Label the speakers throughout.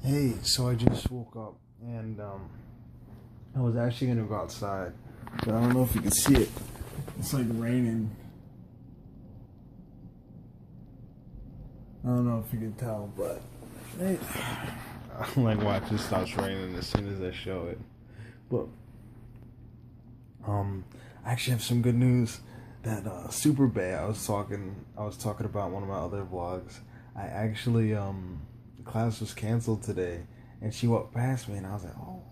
Speaker 1: Hey, so I just woke up and I was actually gonna go outside, but I don't know if you can see it. It's like raining. I don't know if you can tell, but hey, like watch it stops raining as soon as I show it. But I actually have some good news. That Super Bay I was talking about one of my other vlogs. I actually class was canceled today, and she walked past me, and I was like, oh,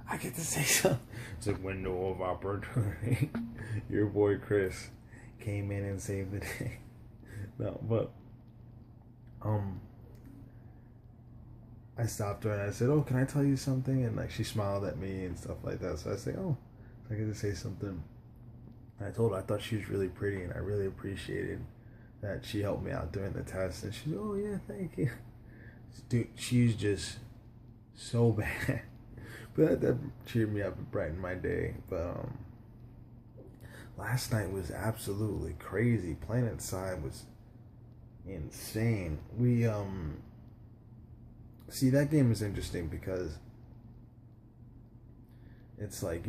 Speaker 1: I get to say something. It's like window of opportunity. Your boy Chris came in and saved the day. No, but um, I stopped her and I said, "Oh, can I tell you something?" And like she smiled at me and stuff like that. So I said, "Oh, I get to say something." And I told her I thought she was really pretty, and I really appreciated that she helped me out during the test. And she said, "Oh yeah, thank you." Dude, she's just so bad. But that cheered me up and brightened my day. But last night was absolutely crazy. Playing inside was insane. We see, that game is interesting because it's like,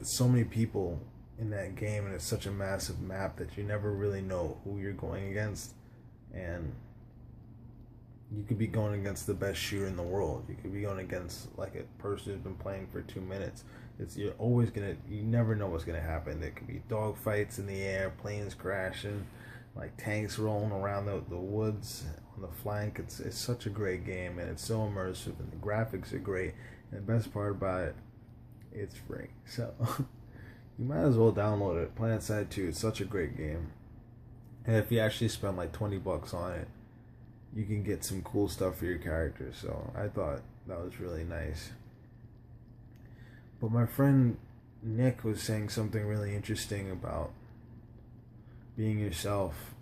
Speaker 1: so many people in that game, and it's such a massive map that you never really know who you're going against. And you could be going against the best shooter in the world. You could be going against like a person who's been playing for 2 minutes. You never know what's gonna happen. There could be dog fights in the air, planes crashing, like tanks rolling around the woods on the flank. It's such a great game, and it's so immersive, and the graphics are great. And the best part about it, it's free. So you might as well download it. PlanetSide 2, it's such a great game. And if you actually spend like $20 on it, you can get some cool stuff for your character. So I thought that was really nice. But my friend Nick was saying something really interesting about being yourself.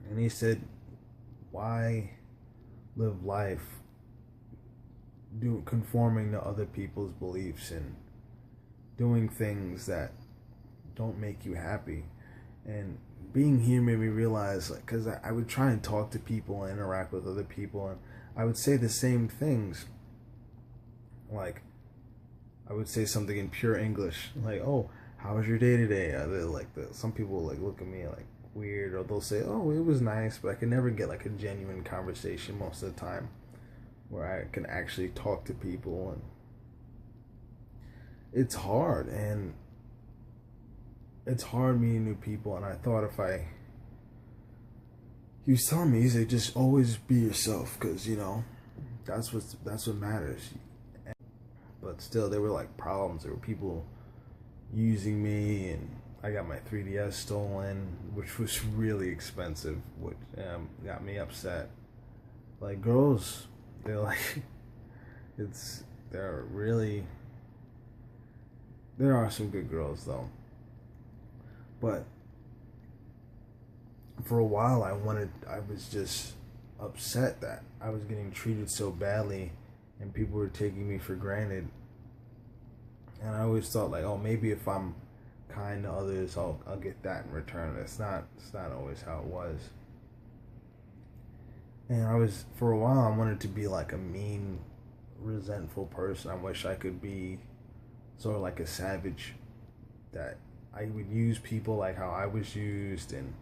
Speaker 1: And he said, why live life conforming to other people's beliefs and doing things that don't make you happy? And being here made me realize, like, because I would try and talk to people and interact with other people, and I would say the same things. Like, I would say something in pure English, like, "Oh, how was your day today?" Some people like look at me like weird, or they'll say, "Oh, it was nice," but I can never get like a genuine conversation most of the time, where I can actually talk to people, and it's hard, and it's hard meeting new people. And I thought he was telling me, he's like, just always be yourself, because that's what matters. But still, there were like problems. There were people using me, and I got my 3DS stolen, which was really expensive, which got me upset. Like, girls, they're like, they're really, there are some good girls though. But for a while, I was just upset that I was getting treated so badly and people were taking me for granted. And I always thought, like, oh, maybe if I'm kind to others, I'll get that in return. It's not always how it was. And for a while, I wanted to be like a mean, resentful person. I wish I could be sort of like a savage, that I would use people like how I was used and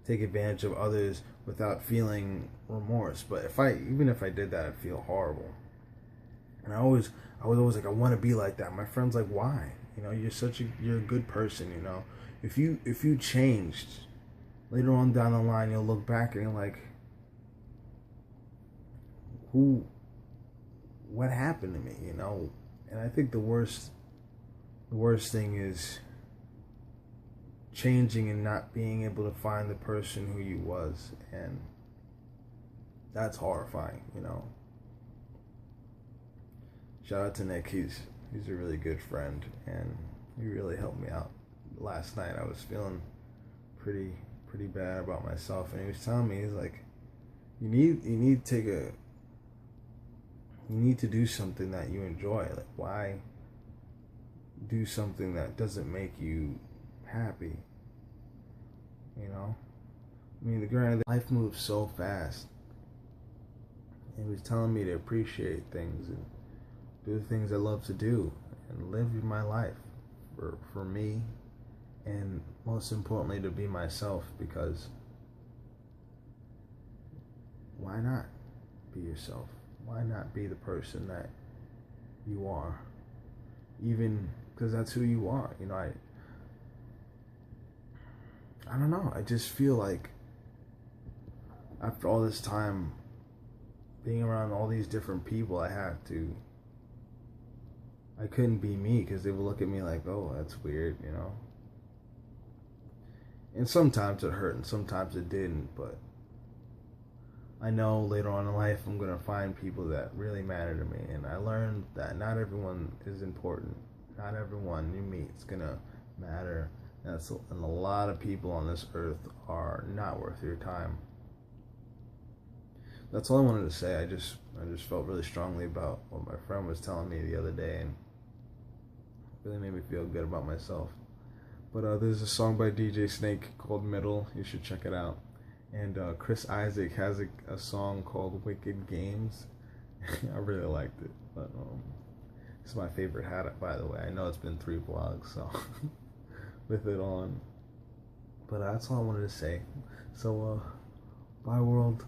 Speaker 1: take advantage of others without feeling remorse. But even if I did that, I'd feel horrible. And I was always like, I want to be like that. My friend's like, why? You're a good person. If you changed, later on down the line, you'll look back and you're like, what happened to me? And I think the worst thing is changing and not being able to find the person who you was, and that's horrifying. Shout out to Nick. He's a really good friend, and he really helped me out. Last night I was feeling pretty bad about myself, and he was telling me, he's like, you need to do something that you enjoy. Like, why do something that doesn't make you happy? I mean, granted, life moves so fast, And he was telling me to appreciate things and do the things I love to do and live my life for me, and most importantly to be myself, because why not be yourself? Why not be the person that you are? Even because that's who you are. You know, I don't know. I just feel like after all this time being around all these different people, I couldn't be me, because they would look at me like, oh, that's weird, you know? And sometimes it hurt and sometimes it didn't, but I know later on in life I'm going to find people that really matter to me. And I learned that not everyone is important. Not everyone you meet is going to matter. And a lot of people on this earth are not worth your time. That's all I wanted to say. I just felt really strongly about what my friend was telling me the other day, and really made me feel good about myself. But there's a song by DJ Snake called Middle. You should check it out. And Chris Isaac has a song called Wicked Games. I really liked it. But it's my favorite hat, by the way. I know it's been 3 vlogs, so with it on. But that's all I wanted to say. So, bye world.